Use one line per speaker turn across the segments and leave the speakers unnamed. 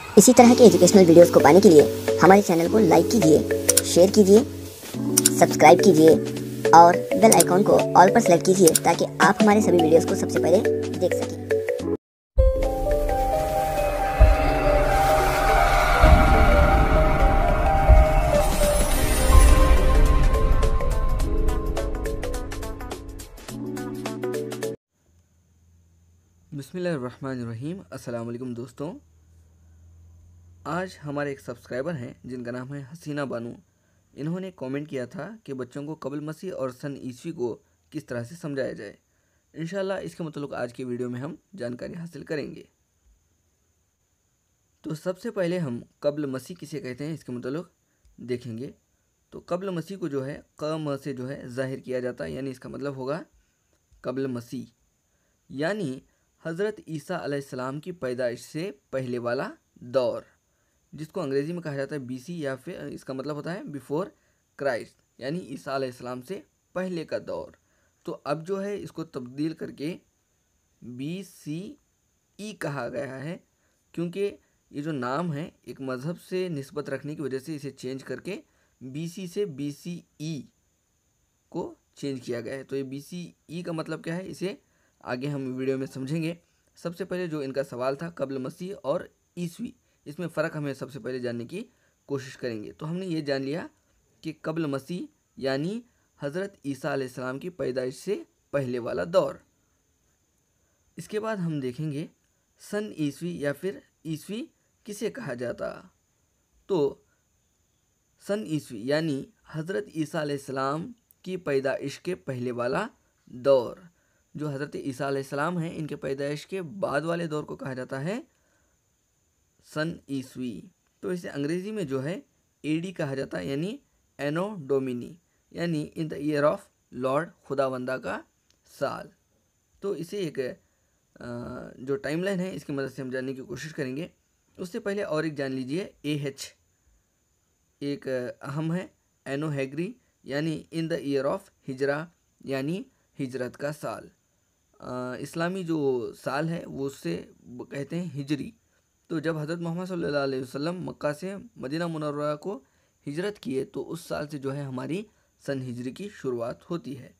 इसी तरह के एजुकेशनल वीडियोस को पाने के लिए हमारे चैनल को लाइक कीजिए, शेयर कीजिए, सब्सक्राइब कीजिए और बेल आइकॉन को ऑल पर सेलेक्ट कीजिए ताकि आप हमारे सभी वीडियोस को सबसे पहले देख सकें।
बिस्मिल्लाहिर्रहमानिर्रहीम। अस्सलाम वालेकुम दोस्तों, आज हमारे एक सब्सक्राइबर हैं जिनका नाम है हसीना बानू। इन्होंने कमेंट किया था कि बच्चों को कबल मसीह और सन ईस्वी को किस तरह से समझाया जाए। इंशाल्लाह इसके मतलब आज की वीडियो में हम जानकारी हासिल करेंगे। तो सबसे पहले हम कबल मसीह किसे कहते हैं इसके मतलब देखेंगे। तो कबल मसीह को जो है क म से जो है जाहिर किया जाता है, यानी इसका मतलब होगा कबल मसीह, यानी हज़रत ईसा अलैहिस्सलाम की पैदाइश से पहले वाला दौर, जिसको अंग्रेज़ी में कहा जाता है बीसी, या फिर इसका मतलब होता है बिफोर क्राइस्ट, यानी ईसा अलैहिस्सलाम से पहले का दौर। तो अब जो है इसको तब्दील करके BCE कहा गया है, क्योंकि ये जो नाम है एक मज़हब से निस्बत रखने की वजह से इसे चेंज करके BC से BCE को चेंज किया गया है। तो ये BCE का मतलब क्या है, इसे आगे हम वीडियो में समझेंगे। सबसे पहले जो इनका सवाल था कबल मसीह और ईस्वी, इसमें फ़र्क हमें सबसे पहले जानने की कोशिश करेंगे। तो हमने ये जान लिया कि कबल मसीह यानी हज़रत ईसा अलैहिस्सलाम की पैदाइश से पहले वाला दौर। इसके बाद हम देखेंगे सन ईस्वी या फिर ईस्वी किसे कहा जाता। तो सन ईस्वी यानी हज़रत ईसा अलैहिस्सलाम की पैदाइश के पहले वाला दौर। जो हज़रत ईसा अलैहिस्सलाम हैं इनके पैदाइश के बाद वाले दौर को कहा जाता है सन ईस्वी। तो इसे अंग्रेज़ी में जो है AD कहा जाता है, यानी एनो डोमिनी, यानी in the year of lord, खुदावंदा का साल। तो इसे एक जो टाइमलाइन है इसकी मदद से हम जानने की कोशिश करेंगे। उससे पहले और एक जान लीजिए, AH एक अहम है, एनो हैगरी, यानी इन द ईयर ऑफ हिजरा, यानी हिजरत का साल। इस्लामी जो साल है वो उससे कहते हैं हिजरी। तो जब हज़रत मोहम्मद सल्लल्लाहु अलैहि वसल्लम मक्का से मदीना मुनव्वरा को हिजरत किए तो उस साल से जो है हमारी सन हिजरी की शुरुआत होती है।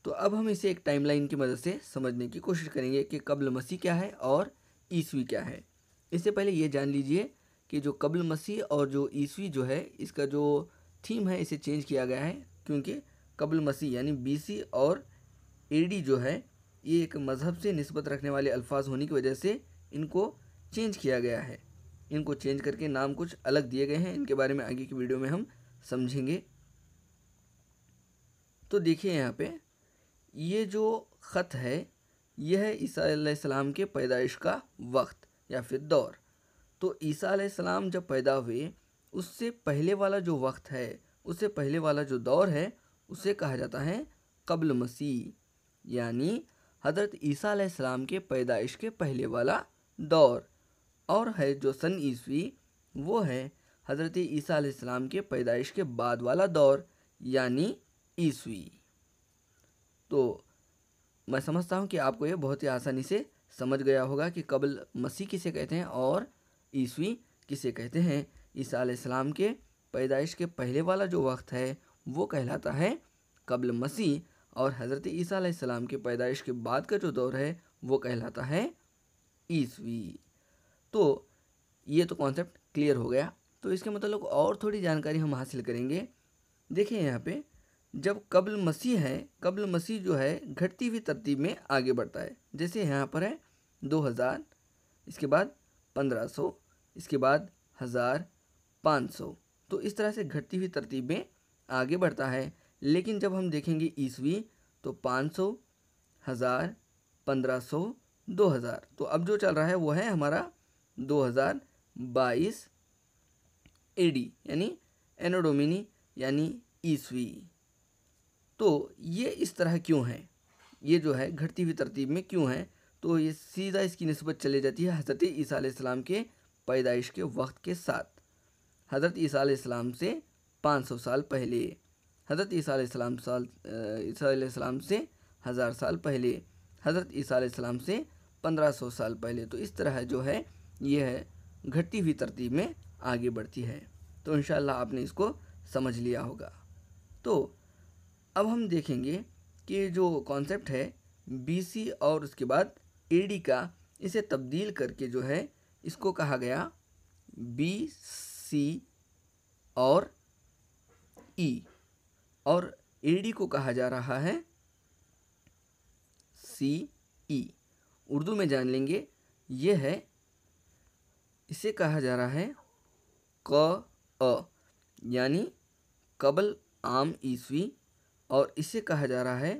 तो अब हम इसे एक टाइमलाइन की मदद से समझने की कोशिश करेंगे कि कबल मसीह क्या है और ईस्वी क्या है। इससे पहले ये जान लीजिए कि जो कबल मसीह और जो ईस्वी जो है इसका जो थीम है इसे चेंज किया गया है, क्योंकि कबल मसीह यानी BC और AD जो है ये एक मज़हब से निस्बत रखने वाले अल्फाज होने की वजह से इनको चेंज किया गया है। इनको चेंज करके नाम कुछ अलग दिए गए हैं, इनके बारे में आगे की वीडियो में हम समझेंगे। तो देखिए यहाँ पे ये जो ख़त है यह है ईसा अलैहिस्सलाम के पैदाइश का वक्त या फिर दौर। तो ईसा अलैहिस्सलाम जब पैदा हुए उससे पहले वाला जो वक्त है, उससे पहले वाला जो दौर है उसे कहा जाता है कबल मसीह, यानी हज़रत ईसा अलैहिस्सलाम के पैदाइश के पहले वाला दौर। और है जो सन ईस्वी वो है हज़रत ईसा अलैहिस्सलाम के पैदाइश के बाद वाला दौर, यानी ईस्वी। तो मैं समझता हूँ कि आपको ये बहुत ही आसानी से समझ गया होगा कि कबल मसीह किसे कहते हैं और ईस्वी किसे कहते हैं। ईसा अलैहिस्सलाम के पैदाइश के पहले वाला जो वक्त है वो कहलाता है कबल मसीह, और हज़रत ईसा अलैहिस्सलाम के पैदाइश के बाद का जो दौर है वो कहलाता है ईस्वी। तो ये तो कॉन्सेप्ट क्लियर हो गया। तो इसके मतलब और थोड़ी जानकारी हम हासिल करेंगे। देखिए यहाँ पे जब कबल मसीह है, कबल मसीह जो है घटती हुई तरतीब में आगे बढ़ता है। जैसे यहाँ पर है 2000, इसके बाद 1500, इसके बाद 1500, तो इस तरह से घटती हुई तरतीब में आगे बढ़ता है। लेकिन जब हम देखेंगे ईस्वी तो 500, 1000, 1500, 2000। तो अब जो चल रहा है वो है हमारा 2022 AD, यानी एनो डोमिनी, यानी ईस्वी। तो ये इस तरह क्यों है, ये जो है घटती हुई तरतीब में क्यों है, तो ये सीधा इसकी निस्बत चली जाती है हज़रत ईसा अलैहिस्सलाम के पैदाइश के वक्त के साथ। हज़रत ईसा अलैहिस्सलाम से 500 साल पहले, हज़रत ईसा अलैहिस्सलाम से 1000 साल पहले, हज़रत ईसा अलैहिस्सलाम से 1500 साल पहले। तो इस तरह जो है ये है घटती हुई तरतीब में आगे बढ़ती है। तो इंशाल्लाह आपने इसको समझ लिया होगा। तो अब हम देखेंगे कि जो कॉन्सेप्ट है बीसी और उसके बाद एडी का, इसे तब्दील करके जो है इसको कहा गया बीसी और ई, और एडी को कहा जा रहा है सीई। उर्दू में जान लेंगे, ये है, इसे कहा जा रहा है क अ यानी कबल आम ईस्वी, और इसे कहा जा रहा है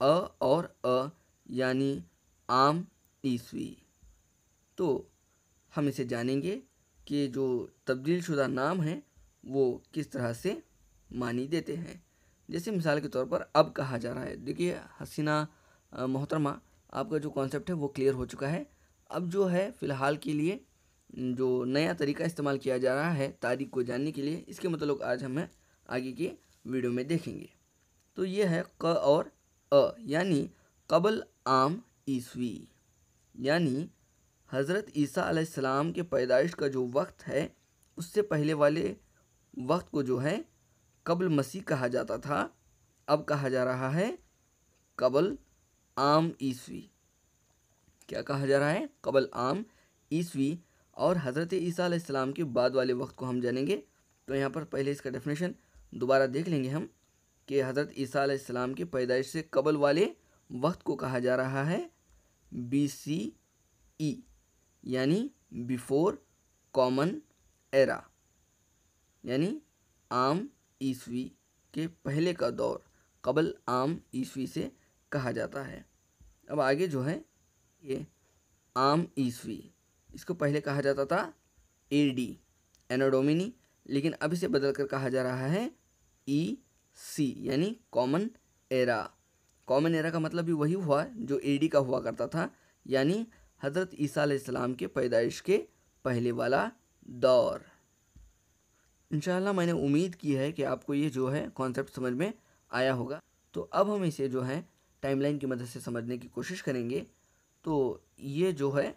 अ और अ यानी आम ईस्वी। तो हम इसे जानेंगे कि जो तब्दील शुदा नाम हैं वो किस तरह से मानी देते हैं। जैसे मिसाल के तौर पर अब कहा जा रहा है, देखिए हसीना मोहतरमा, आपका जो कॉन्सेप्ट है वो क्लियर हो चुका है। अब जो है फ़िलहाल के लिए जो नया तरीका इस्तेमाल किया जा रहा है तारीख को जानने के लिए, इसके मतलब आज हम आगे के वीडियो में देखेंगे। तो ये है क और अ यानी कबल आम ईस्वी, यानी हज़रत ईसा अलैहिस्सलाम के पैदाइश का जो वक्त है उससे पहले वाले वक्त को जो है कबल मसीह कहा जाता था, अब कहा जा रहा है कबल आम ईस्वी। क्या कहा जा रहा है? कबल आम ईस्वी। और हज़रत ईसा अलैहिस्सलाम के बाद वाले वक्त को हम जानेंगे। तो यहाँ पर पहले इसका डेफिनेशन दोबारा देख लेंगे हम कि हज़रत ईसा अलैहिस्सलाम की पैदाइश से कबल वाले वक्त को कहा जा रहा है BCE यानी बिफोर कॉमन एरा, यानी आम ईस्वी के पहले का दौर कबल आम ईस्वी से कहा जाता है। अब आगे जो है ये आम ईस्वी, इसको पहले कहा जाता था AD एनो डोमिनी, लेकिन अब इसे बदल कर कहा जा रहा है EC यानी कॉमन एरा। कॉमन एरा का मतलब भी वही हुआ जो AD का हुआ करता था, यानी हज़रत ईसा अलैहिस्सलाम के पैदाइश के पहले वाला दौर। इंशाअल्लाह मैंने उम्मीद की है कि आपको ये जो है कॉन्सेप्ट समझ में आया होगा। तो अब हम इसे जो है टाइमलाइन की मदद से समझने की कोशिश करेंगे। तो ये जो है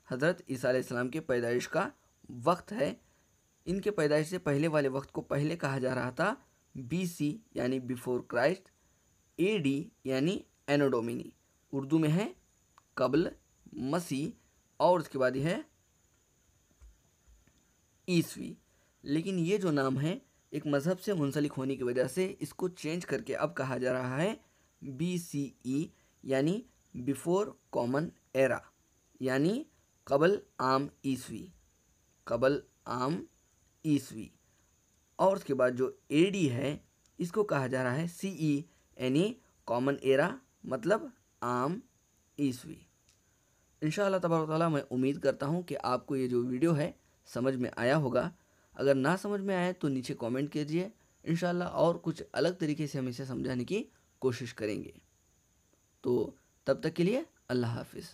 हज़रत ईसा अलैहिस्सलाम के पैदाइश का वक्त है। इनके पैदाइश से पहले वाले वक्त को पहले कहा जा रहा था BC यानी बिफोर क्राइस्ट, AD यानी एनो डोमिनी, उर्दू में है कबल मसीह, और उसके बाद यह है ईस्वी। लेकिन ये जो नाम है एक मज़हब से मुंसलिक होने की वजह से इसको चेंज करके अब कहा जा रहा है BCE यानी बिफोर कॉमन एरा, यानी कबल आम ईस्वी, कबल आम ईस्वी। और उसके बाद जो AD है इसको कहा जा रहा है CE यानी कॉमन एरा, मतलब आम ईस्वी। इंशाअल्लाह तबारक तआला मैं उम्मीद करता हूँ कि आपको ये जो वीडियो है समझ में आया होगा। अगर ना समझ में आए तो नीचे कमेंट कीजिए, इंशाअल्लाह और कुछ अलग तरीके से हम इसे समझाने की कोशिश करेंगे। तो तब तक के लिए अल्लाह हाफिज़।